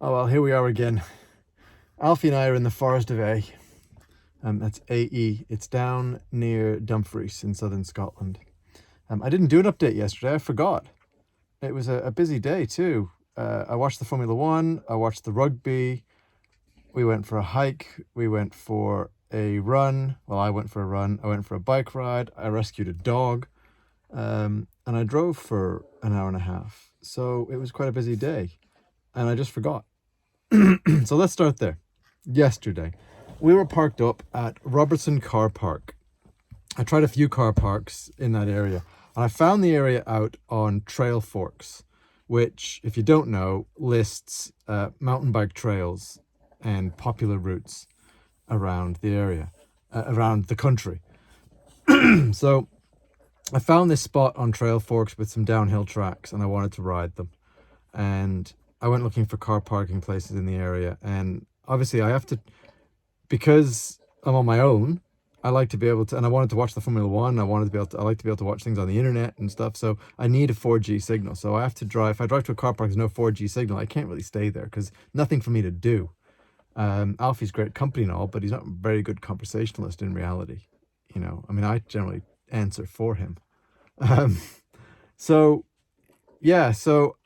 Oh well, here we are again. Alfie and I are in the Forest of A. That's AE. It's down near Dumfries in southern Scotland. I didn't do an update yesterday. I forgot. It was a busy day too. I watched the Formula One. I watched the rugby. We went for a hike. We went for a run. Well, I went for a run. I went for a bike ride. I rescued a dog. And I drove for an hour and a half. So it was quite a busy day. And I just forgot. So let's start there. Yesterday, we were parked up at Robertson Car Park. I tried a few car parks in that area, and I found the area out on Trail Forks, which, if you don't know, lists mountain bike trails and popular routes around the area, around the country. So I found this spot on Trail Forks with some downhill tracks, and I wanted to ride them. And I went looking for car parking places in the area, and obviously I have to, because I'm on my own, I like to be able to, and I wanted to watch the Formula One. I like to be able to watch things on the internet and stuff. So I need a 4G signal. So I have to drive. If I drive to a car park, there's no 4G signal. I can't really stay there because nothing for me to do. Alfie's great company and all, but he's not a very good conversationalist in reality. I mean, I generally answer for him. So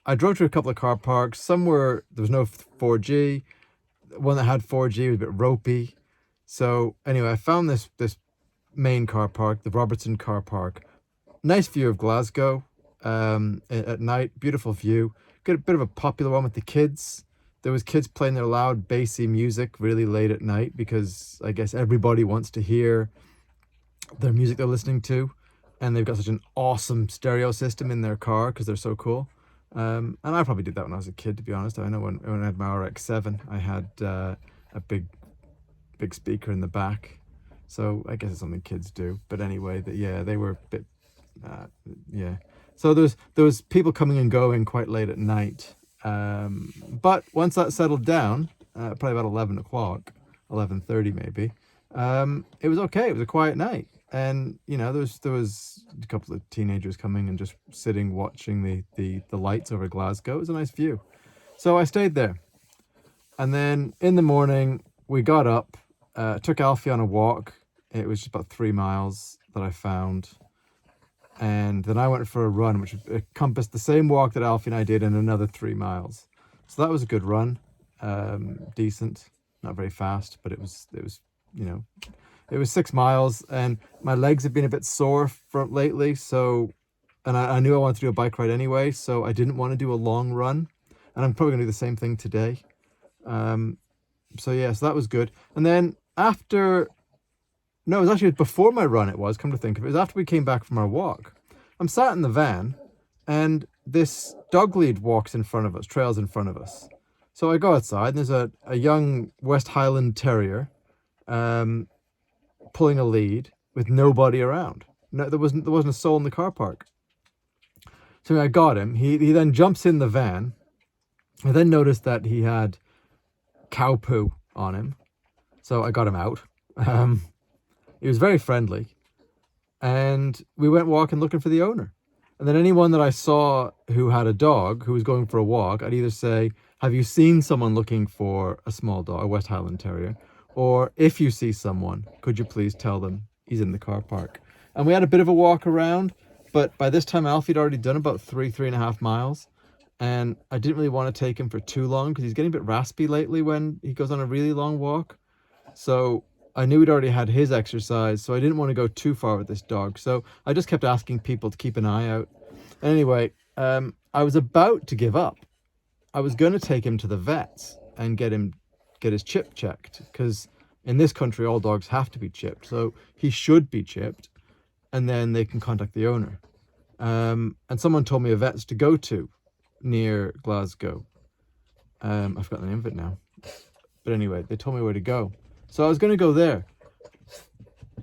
I drove to a couple of car parks. Somewhere there was no 4G. One that had 4G was a bit ropey. So anyway, I found this main car park, the Robertson Car Park. Nice view of Glasgow at night. Beautiful view. Got a bit of a popular one with the kids. There was kids playing their loud, bassy music really late at night because I guess everybody wants to hear their music they're listening to. And they've got such an awesome stereo system in their car because they're so cool. And I probably did that when I was a kid, to be honest. I know when I had my RX-7, I had a big speaker in the back. So I guess it's something kids do. But anyway, they were a bit, So there was people coming and going quite late at night. But once that settled down, probably about 11 o'clock, 11:30 maybe, it was okay. It was a quiet night. And there was a couple of teenagers coming and just sitting watching the lights over Glasgow. It was a nice view. So I stayed there. And then in the morning we got up, took Alfie on a walk. It was just about 3 miles that I found. And then I went for a run, which encompassed the same walk that Alfie and I did and another 3 miles. So that was a good run. Decent, not very fast, but it was it was 6 miles, and my legs have been a bit sore from lately. So, and I knew I wanted to do a bike ride anyway, so I didn't want to do a long run, and I'm probably gonna do the same thing today. So that was good. And then it was actually before my run. Come to think of it, it was after we came back from our walk. I'm sat in the van, and this dog lead trails in front of us. So I go outside, and there's a young West Highland Terrier, pulling a lead with nobody around. No, there wasn't a soul in the car park. So I got him. He then jumps in the van. I then noticed that he had cow poo on him, so I got him out. He was very friendly, and we went walking looking for the owner. And then anyone that I saw who had a dog who was going for a walk, I'd either say, "Have you seen someone looking for a small dog, a West Highland Terrier?" Or, "If you see someone, could you please tell them he's in the car park?" And we had a bit of a walk around, but by this time Alfie had already done about 3.5 miles. And I didn't really want to take him for too long because he's getting a bit raspy lately when he goes on a really long walk. So I knew he'd already had his exercise, so I didn't want to go too far with this dog. So I just kept asking people to keep an eye out. And anyway, I was about to give up. I was going to take him to the vets and get his chip checked, because in this country all dogs have to be chipped, so he should be chipped, and then they can contact the owner. And someone told me a vet's to go to near Glasgow. I've forgotten the name of it now, but anyway, they told me where to go, so I was going to go there.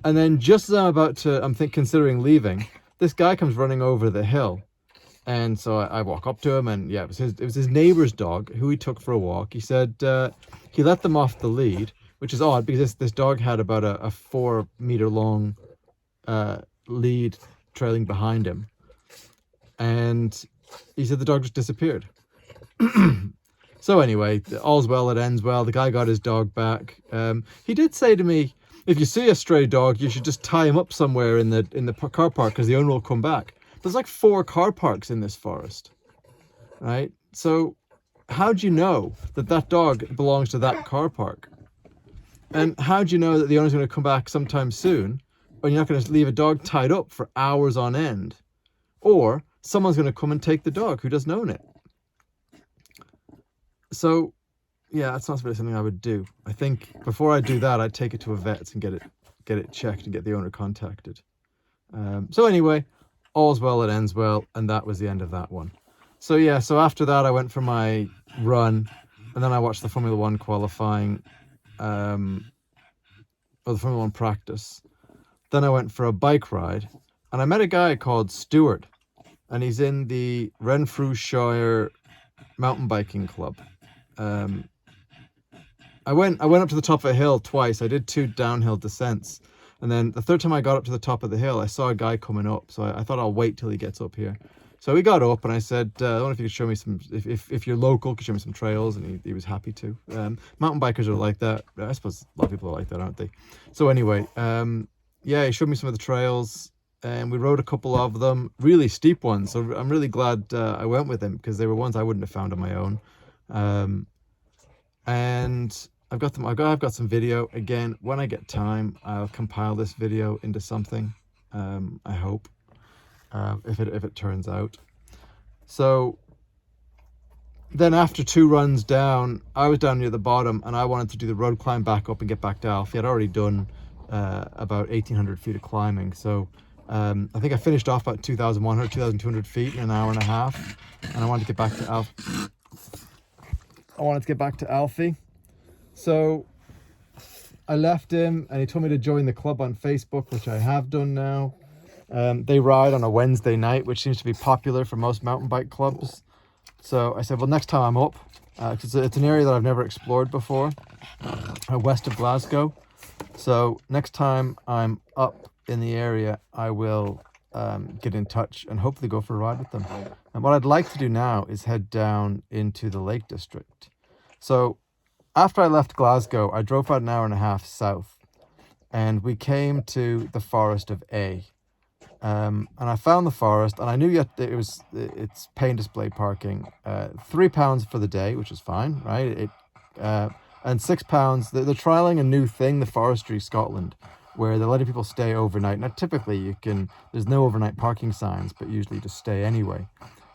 And then just as I'm considering leaving, this guy comes running over the hill. And so I walk up to him, and it was his neighbor's dog who he took for a walk. He said he let them off the lead, which is odd because this dog had about a 4 meter long lead trailing behind him. And he said the dog just disappeared. So anyway, all's well that ends well. The guy got his dog back. He did say to me, if you see a stray dog, you should just tie him up somewhere in the car park because the owner will come back. There's like 4 car parks in this forest, right? So how do you know that that dog belongs to that car park? And how do you know that the owner's going to come back sometime soon, or you're not going to leave a dog tied up for hours on end? Or someone's going to come and take the dog who doesn't own it. So, yeah, that's not really something I would do. I think before I do that, I'd take it to a vet's and get it checked and get the owner contacted. So anyway, all's well that ends well, and that was the end of that one. So yeah, so after that, I went for my run, and then I watched the Formula One qualifying, or the Formula One practice. Then I went for a bike ride, and I met a guy called Stuart, and he's in the Renfrewshire mountain biking club. I went up to the top of a hill twice. I did 2 downhill descents, and then the third time I got up to the top of the hill, I saw a guy coming up. So I thought I'll wait till he gets up here. So we got up, and I said, I wonder if you could show me some, if you're local, could show me some trails, and he was happy to. Mountain bikers are like that. I suppose a lot of people are like that, aren't they? So anyway, yeah, he showed me some of the trails, and we rode a couple of them, really steep ones. So I'm really glad I went with him, because they were ones I wouldn't have found on my own. And I've got some video. Again, when I get time, I'll compile this video into something. I hope, if it turns out. So then after 2 runs down, I was down near the bottom, and I wanted to do the road climb back up and get back to Alfie. I'd already done about 1,800 feet of climbing. So I think I finished off about 2,100, 2,200 feet in an hour and a half, and I wanted to get back to Alfie. So I left him, and he told me to join the club on Facebook, which I have done now. They ride on a Wednesday night, which seems to be popular for most mountain bike clubs. So I said, well, next time I'm up, because it's an area that I've never explored before, west of Glasgow. So next time I'm up in the area, I will get in touch and hopefully go for a ride with them. And what I'd like to do now is head down into the Lake District. So after I left Glasgow, I drove about an hour and a half south, and we came to the Forest of A. And I found the forest, and I knew yet it's pay and display parking, £3 for the day, which is fine, right? And £6. They're trialing a new thing, the Forestry Scotland, where they're letting people stay overnight. Now, typically there's no overnight parking signs, but usually just stay anyway.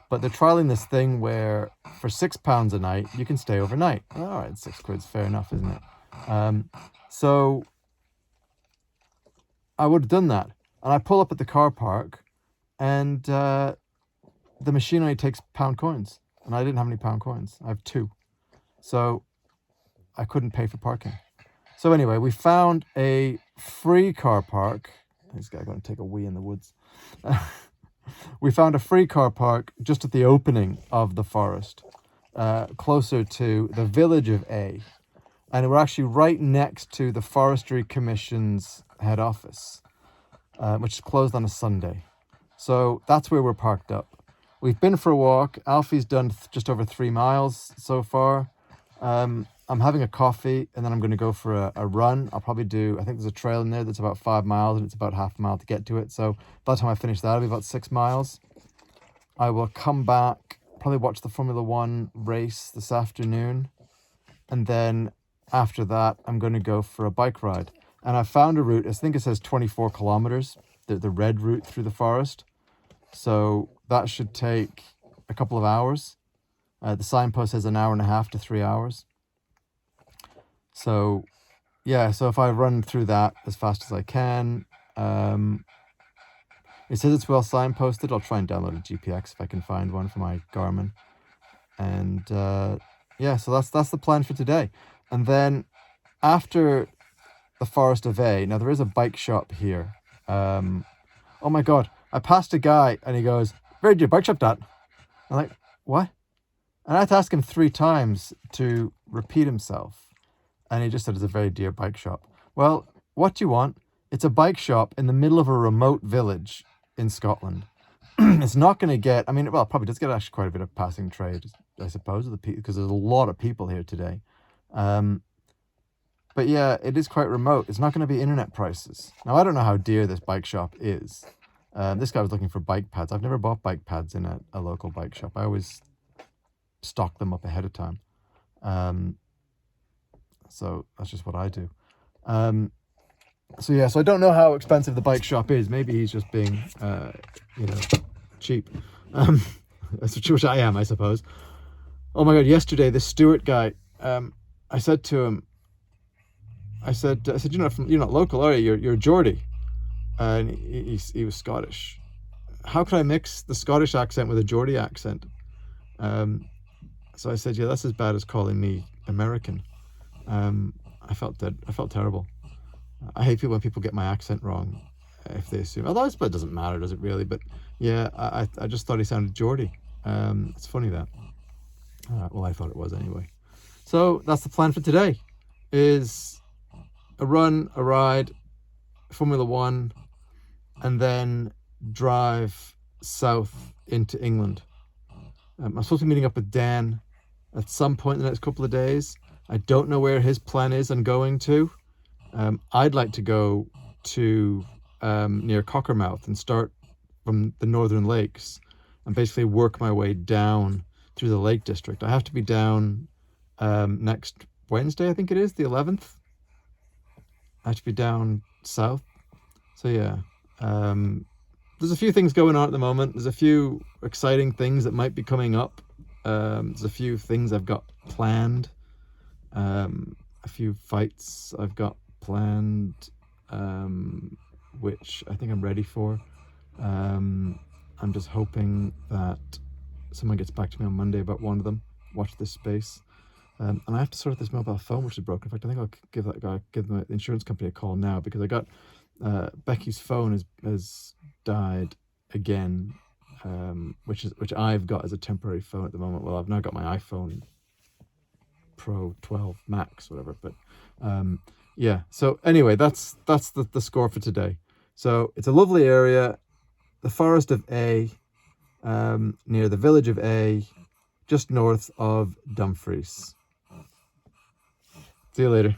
But they're trialing this thing where for £6 a night, you can stay overnight. All right, £6, fair enough, isn't it? So I would have done that. And I pull up at the car park, and the machine only takes pound coins. And I didn't have any pound coins. I have 2. So I couldn't pay for parking. So anyway, we found a free car park. This guy going to take a wee in the woods. We found a free car park just at the opening of the forest, closer to the village of A. And we're actually right next to the Forestry Commission's head office, which is closed on a Sunday. So that's where we're parked up. We've been for a walk. Alfie's done just over 3 miles so far. I'm having a coffee, and then I'm going to go for a run. I'll probably I think there's a trail in there that's about 5 miles, and it's about half a mile to get to it. So by the time I finish that, it'll be about 6 miles. I will come back, probably watch the Formula One race this afternoon. And then after that, I'm going to go for a bike ride. And I found a route, I think it says 24 kilometers, the red route through the forest. So that should take a couple of hours. The signpost says an hour and a half to 3 hours. So, yeah, so if I run through that as fast as I can, it says it's well signposted. I'll try and download a GPX if I can find one for my Garmin. And, yeah, so that's the plan for today. And then after the Forest of A, now there is a bike shop here. Oh my God, I passed a guy and he goes, "Where did your bike shop at?" I'm like, what? And I had to ask him 3 times to repeat himself. And he just said it's a very dear bike shop. Well, what do you want? It's a bike shop in the middle of a remote village in Scotland. It's not going to get, well, it probably does get actually quite a bit of passing trade. I suppose, of the people, because there's a lot of people here today. But yeah, it is quite remote. It's not going to be internet prices. Now, I don't know how dear this bike shop is. This guy was looking for bike pads. I've never bought bike pads in a local bike shop. I always stock them up ahead of time. So that's just what I do. So yeah, so I don't know how expensive the bike shop is. Maybe he's just being, cheap. Which I am, I suppose. Oh my God, yesterday, this Stewart guy, I said to him, I said, you're not local, are you? You're Geordie. And he was Scottish. How could I mix the Scottish accent with a Geordie accent? So I said, yeah, that's as bad as calling me American. I felt terrible. I hate when people get my accent wrong, if they assume. Although it doesn't matter, does it really? But yeah, I just thought he sounded Geordie. It's funny that. Well, I thought it was anyway. So that's the plan for today, is a run, a ride, Formula One, and then drive south into England. I'm supposed to be meeting up with Dan at some point in the next couple of days. I don't know where his plan is on going to. I'd like to go to near Cockermouth and start from the Northern Lakes and basically work my way down through the Lake District. I have to be down next Wednesday, I think it is, the 11th. I have to be down south. So yeah, there's a few things going on at the moment. There's a few exciting things that might be coming up. There's a few things I've got planned. A few fights I've got planned, which I think I'm ready for. I'm just hoping that someone gets back to me on Monday about one of them. Watch this space. And I have to sort out this mobile phone, which is broken. In fact, I think I'll give the insurance company a call now, because I got Becky's phone has died again, which I've got as a temporary phone at the moment. Well, I've now got my iPhone Pro 12 Max, whatever. But yeah. So anyway, that's the score for today. So it's a lovely area, the Forest of A, near the village of A, just north of Dumfries. See you later.